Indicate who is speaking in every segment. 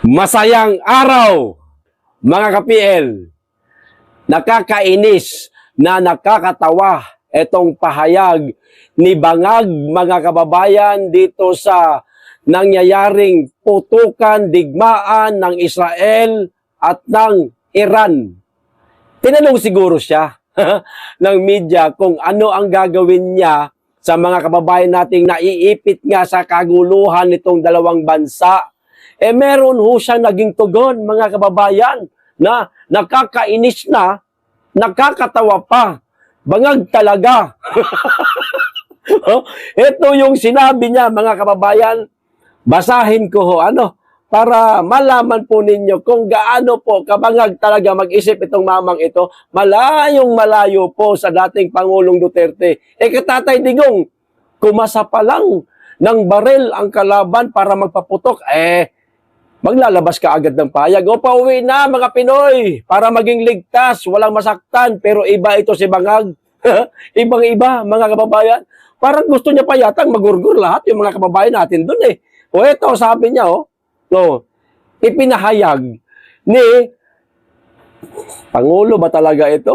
Speaker 1: Masayang araw, mga ka-PL. Nakakainis na nakakatawa itong pahayag ni Bangag, mga kababayan, dito sa nangyayaring putukan, digmaan ng Israel at ng Iran. Tinanong siguro siya ng media kung ano ang gagawin niya sa mga kababayan nating naiipit nga sa kaguluhan nitong dalawang bansa. Meron ho siyang naging tugon, mga kababayan, na nakakainis na, nakakatawa pa. Bangag talaga. Ito yung sinabi niya, mga kababayan. Basahin ko ho, para malaman po ninyo kung gaano po kabangag talaga mag-isip itong mamang ito. Malayong malayo po sa dating Pangulong Duterte. Katatay Digong, kumasa pa lang ng baril ang kalaban para magpaputok. Maglalabas ka agad ng payag. O pauwi na mga Pinoy para maging ligtas, walang masaktan. Pero iba ito si Bangag. Ibang-iba, mga kababayan. Parang gusto niya pa yatang magurgur lahat yung mga kababayan natin dun eh. O ito, sabi niya, ipinahayag ni Pangulo ba talaga ito?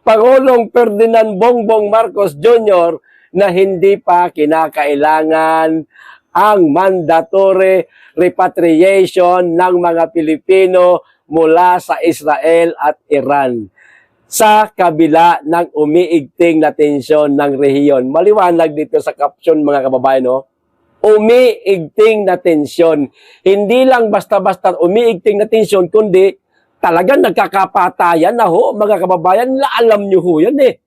Speaker 1: Pangulong Ferdinand Bongbong Marcos Jr. na hindi pa kinakailangan ang mandatory repatriation ng mga Pilipino mula sa Israel at Iran sa kabila ng umiigting na tensyon ng rehiyon. Maliwanag dito sa caption, mga kababayan, umiigting na tensyon. Hindi lang basta-basta umiigting na tensyon, kundi talagang nagkakapatayan na ho, mga kababayan. Alam nyo ho yan eh.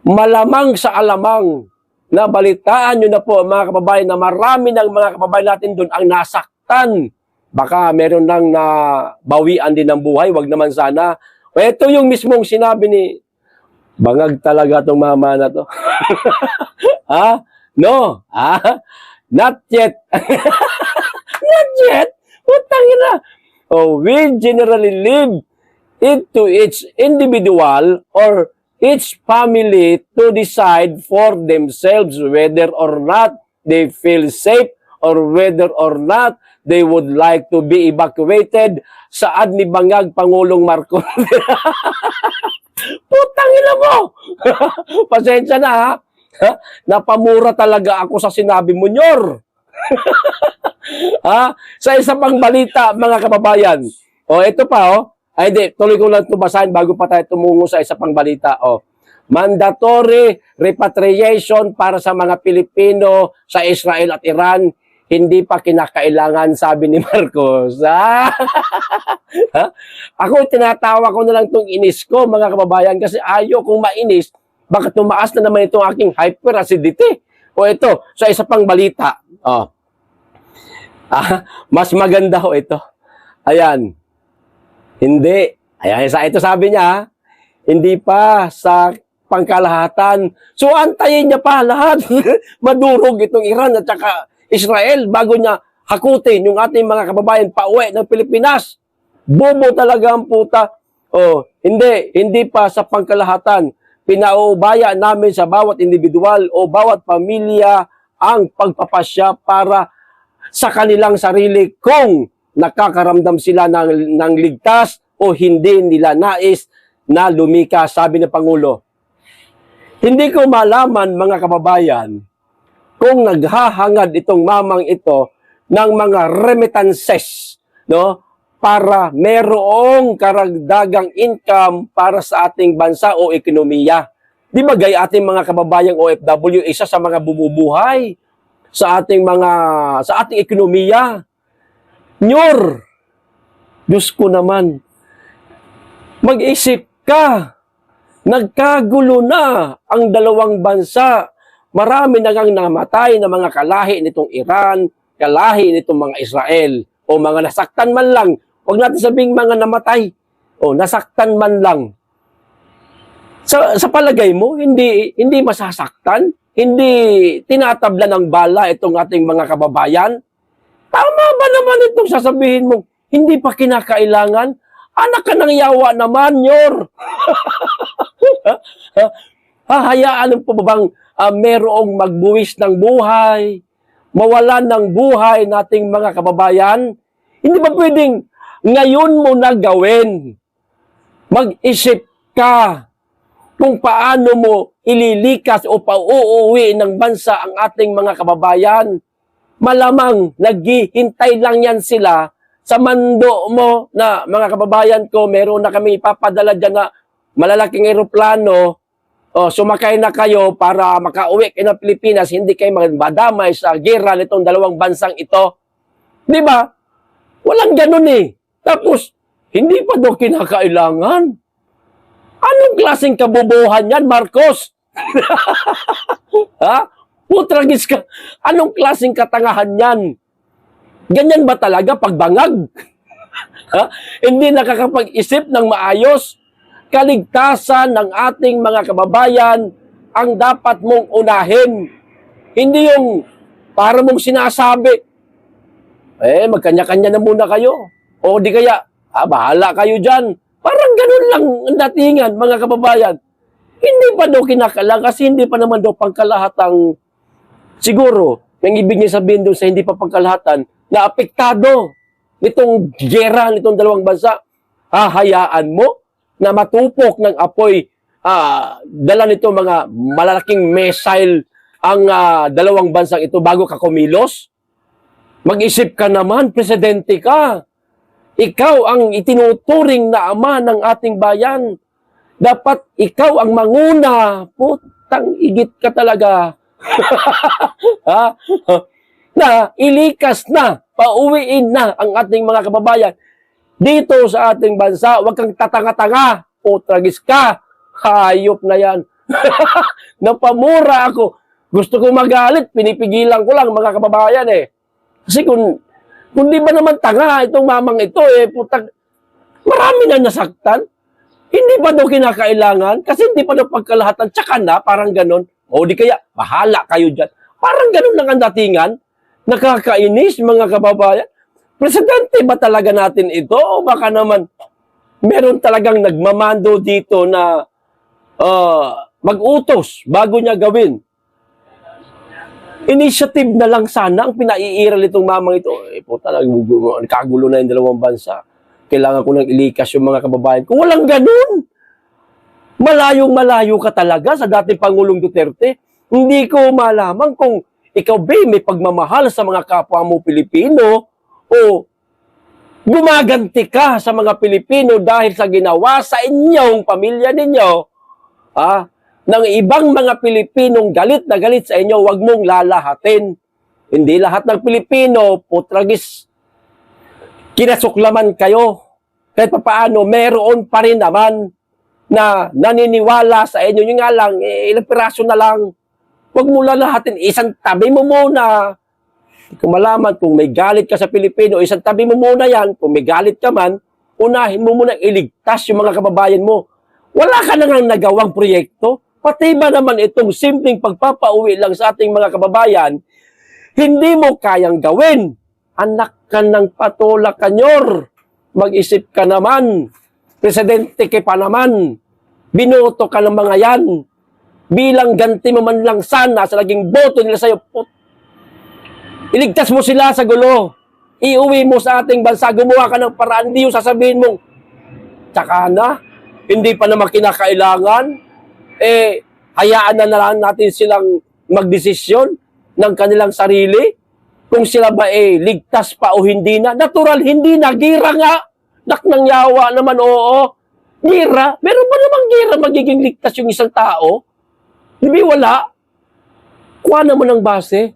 Speaker 1: Malamang sa alamang na balitaan nyo na po, mga kababayan, na marami ng mga kababayan natin doon ang nasaktan. Baka meron nang nabawian din ng buhay, wag naman sana. Ito yung mismong sinabi ni Bangag talaga tong mama na to. No. Not yet. Not yet? Utang ina. We generally leave it to each individual or each family to decide for themselves whether or not they feel safe or whether or not they would like to be evacuated. Saan ni Bangag, Pangulong Marcos? Putang ina mo! Pasensya na ha. Napamura talaga ako sa sinabi mo, Nyor. Sa isa pang balita, mga kababayan. Ito pa, hindi, tuloy ko lang ito basahin bago pa tayo tumungo sa isa pang balita. Mandatory repatriation para sa mga Pilipino sa Israel at Iran, hindi pa kinakailangan, sabi ni Marcos. Ako, tinatawa ko na lang itong inis ko, mga kababayan, kasi ayaw kong mainis. Baka tumaas na naman itong aking hyperacidity. Ito, sa isa pang balita. Mas maganda ho ito. Ayan. Hindi. Ayan, ito sabi niya, hindi pa sa pangkalahatan. So, antayin niya pa lahat. Madurog itong Iran at saka Israel bago niya hakutin yung ating mga kababayan pauwi ng Pilipinas. Bobo talaga ang puta. Hindi pa sa pangkalahatan. Pinaubaya namin sa bawat individual o bawat pamilya ang pagpapasya para sa kanilang sarili kung nakakaramdam sila ng ligtas o hindi nila nais na lumikas, sabi ng Pangulo. Hindi ko malaman, mga kababayan, kung naghahangad itong mamang ito ng mga remittances, para merong karagdagang income para sa ating bansa o ekonomiya. Di ba gay ating mga kababayang OFW, isa sa mga bumubuhay sa ating ekonomiya. Nyor, Diyos ko naman, mag-isip ka. Nagkagulo na ang dalawang bansa. Marami na ngang namatay na mga kalahi nitong Iran, kalahi nitong mga Israel, o mga nasaktan man lang. Huwag natin sabing mga namatay, o nasaktan man lang. Sa palagay mo, hindi masasaktan? Hindi tinatabla ng bala itong ating mga kababayan? Tama ba naman itong sasabihin mo, hindi pa kinakailangan? Anak ka ng yawa naman, Nyor. Hayaan po ba bang merong magbuwis ng buhay, mawalan ng buhay nating mga kababayan? Hindi ba pwedeng ngayon mo na gawin? Mag-isip ka kung paano mo ililikas o pauuwi ng bansa ang ating mga kababayan. Malamang naghihintay lang yan sila sa mando mo na mga kababayan ko, meron na kami ipapadala dyan na malalaking eroplano. O, sumakay na kayo para makauwi kayo ng Pilipinas, hindi kayo madamay sa gera nitong dalawang bansang ito. Di ba? Walang ganun eh. Tapos, hindi pa daw kinakailangan. Anong klaseng kabubuhan yan, Marcos? Ha? Putragis ka. Anong klaseng katangahan yan? Ganyan ba talaga pagbangag? Ha? Hindi nakakapag-isip ng maayos. Kaligtasan ng ating mga kababayan ang dapat mong unahin. Hindi yung para mong sinasabi, magkanya-kanya na muna kayo. O di kaya, bahala kayo dyan. Parang ganun lang ang datingan, mga kababayan. Hindi pa daw kinakalang kasi hindi pa naman daw pangkalahatang siguro, ang ibig niya sabihin doon sa hindi pa pangkalahatan, na apektado nitong gera, nitong dalawang bansa. Hahayaan mo na matupok ng apoy, dala nito mga malalaking missile ang dalawang bansang ito bago ka kumilos? Mag-isip ka naman, presidente ka. Ikaw ang itinuturing na ama ng ating bayan. Dapat ikaw ang manguna. Putang igit ka talaga. Ha? Na ilikas na, pauwiin na ang ating mga kababayan dito sa ating bansa. Huwag kang tatanga-tanga. Putragis ka. Hayop na yan. Napamura ako. Gusto ko magalit, pinipigilan ko lang mga kababayan eh. Kasi kung di ba naman tanga itong mamang ito putang, marami na nasaktan. Hindi pa daw kinakailangan kasi hindi pa daw pagkalahatan. Tsaka na, parang ganon. O di kaya, bahala kayo dyan. Parang ganon lang ang datingan. Nakakainis mga kababayan. Presidente ba talaga natin ito? O baka naman, meron talagang nagmamando dito na mag-utos bago niya gawin. Initiative na lang sana ang pinaiiral itong mamang ito. Puta, nagkagulo na yung dalawang bansa. Kailangan ko nang ilikas yung mga kababayan ko. Walang ganun. Malayong-malayo ka talaga sa dating Pangulong Duterte. Hindi ko malaman kung ikaw ba may pagmamahal sa mga kapwa mo Pilipino o gumaganti ka sa mga Pilipino dahil sa ginawa sa inyong pamilya ninyo. Ng ibang mga Pilipinong galit na galit sa inyo, wag mong lalahatin. Hindi lahat ng Pilipino, putragis, kinasuklaman kayo. Kahit paano, meron pa rin naman na naniniwala sa inyo. Yung nga lang, ilang piraso na lang. Wag mo lalahatin, isang tabi mo muna. Kung malaman kung may galit ka sa Pilipino, isang tabi mo muna yan. Kung may galit ka man, unahin mo muna iligtas yung mga kababayan mo. Wala ka na nga nagawang proyekto. Pati ba naman itong simpleng pagpapauwi lang sa ating mga kababayan, hindi mo kayang gawin. Anak ka ng patola kanyor. Mag-isip ka naman. Presidente ka pa naman. Binoto ka ng mga yan. Bilang ganti mo man lang sana sa naging boto nila sa'yo. Iligtas mo sila sa gulo. Iuwi mo sa ating bansa. Gumawa ka ng paraan. Hindi yung sasabihin mong, tsaka na, hindi pa naman kinakailangan. Hayaan na lang natin silang magdesisyon ng kanilang sarili. Kung sila ba ligtas pa o hindi na. Natural, hindi na. Gira nga. Naknang yawa naman, oo. Gira. Meron ba namang gira magiging ligtas yung isang tao? Hindi wala. Kuha naman ng base.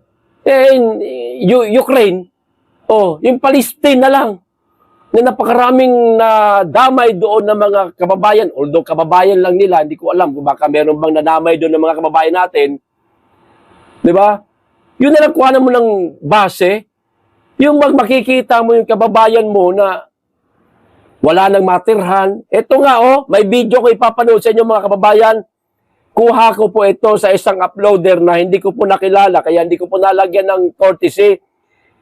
Speaker 1: Ukraine, yung Palestine na lang. Na napakaraming nadamay doon ng mga kababayan. Although kababayan lang nila, hindi ko alam kung baka meron bang nadamay doon ng mga kababayan natin. Di ba? Yun na lang kuha mo ng base. Yung makikita mo yung kababayan mo na wala nang matirhan. Ito nga may video ko ipapanood sa inyo mga kababayan. Kuha ko po ito sa isang uploader na hindi ko po nakilala, kaya hindi ko po nalagyan ng courtesy.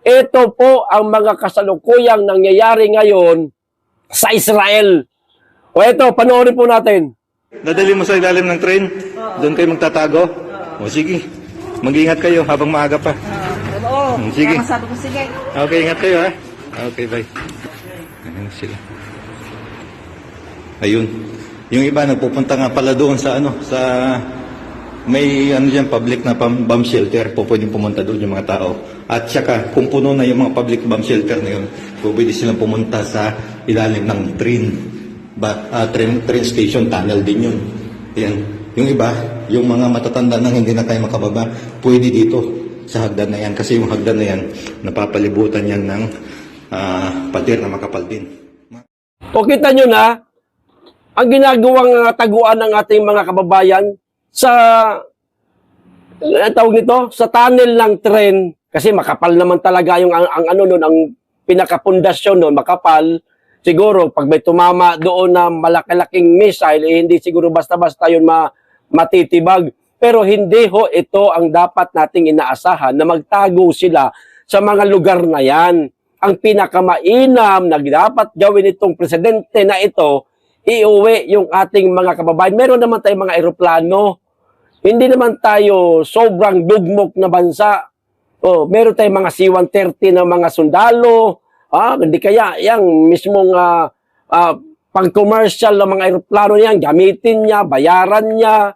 Speaker 1: Ito po ang mga kasalukuyang nangyayari ngayon sa Israel. O ito, panoorin po natin.
Speaker 2: Dadali mo sa ilalim ng train? Doon kayo magtatago? O sige, mag-ingat kayo habang maaga pa.
Speaker 3: Oo.
Speaker 2: Sige.
Speaker 3: Kaya sabi ko, sige.
Speaker 2: Okay, ingat kayo ha. Okay, bye. Ayun sila. Ayun. Yung iba nagpupunta nga pala doon sa sa may diyan public na bomb shelter, po pwedeng pumunta doon yung mga tao. At saka kung puno na yung mga public bomb shelter na yun, pwede silang pumunta sa ilalim ng train station tunnel din yun. Yan. Yung iba, yung mga matatanda na hindi na kaya makababa, pwede dito sa hagdan na yan. Kasi yung hagdan na yan, napapalibutan yan ng pader na makapal din.
Speaker 1: O kita nyo na, ang ginagawang taguan ng ating mga kababayan sa tawag nito, sa tunnel ng tren, kasi makapal naman talaga yung ang ano nun, ang pinakapundasyon nun, makapal. Siguro pag may tumama doon na malaki-laking missile, hindi siguro basta-basta yun matitibag. Pero hindi ho ito ang dapat nating inaasahan na magtago sila sa mga lugar na yan. Ang pinakamainam na dapat gawin itong presidente na ito, iuwi yung ating mga kababayan. Meron naman tayong mga eroplano. Hindi naman tayo sobrang dugmok na bansa. Meron tayong mga C-130 na mga sundalo. Hindi kaya yung mismong pang-commercial na mga eroplano niyan, gamitin niya, bayaran niya.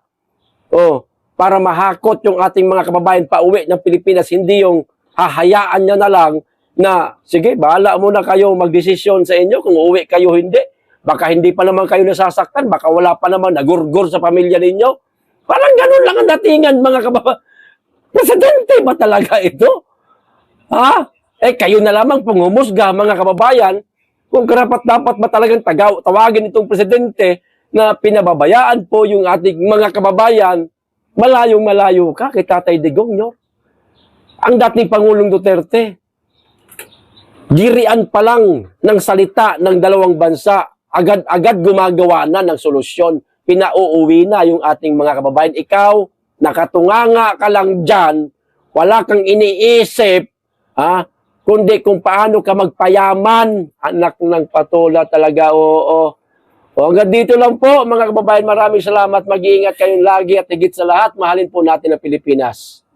Speaker 1: Para mahakot yung ating mga kababayan pa uwi ng Pilipinas. Hindi yung hahayaan niya na lang na, sige, bahala muna kayo magdesisyon sa inyo kung uuwi kayo hindi. Baka hindi pa naman kayo nasasaktan, baka wala pa naman nagurgur sa pamilya ninyo. Parang ganun lang ang datingan, mga kababayan. Presidente ba talaga ito? Kayo na lamang panghumusga, mga kababayan, kung karapat-dapat ba talagang tawagin itong presidente na pinababayaan po yung ating mga kababayan, malayong-malayo ka kay Tatay Digong, no? Ang dating Pangulong Duterte, girian pa lang ng salita ng dalawang bansa, agad-agad gumagawa na ng solusyon. Pinauuwi na yung ating mga kababayan. Ikaw, nakatunganga ka lang dyan, wala kang iniisip, kundi kung paano ka magpayaman. Anak ng patola talaga, oo. Hanggang dito lang po, mga kababayan. Maraming salamat. Mag-iingat kayong lagi at higit sa lahat, mahalin po natin ang Pilipinas.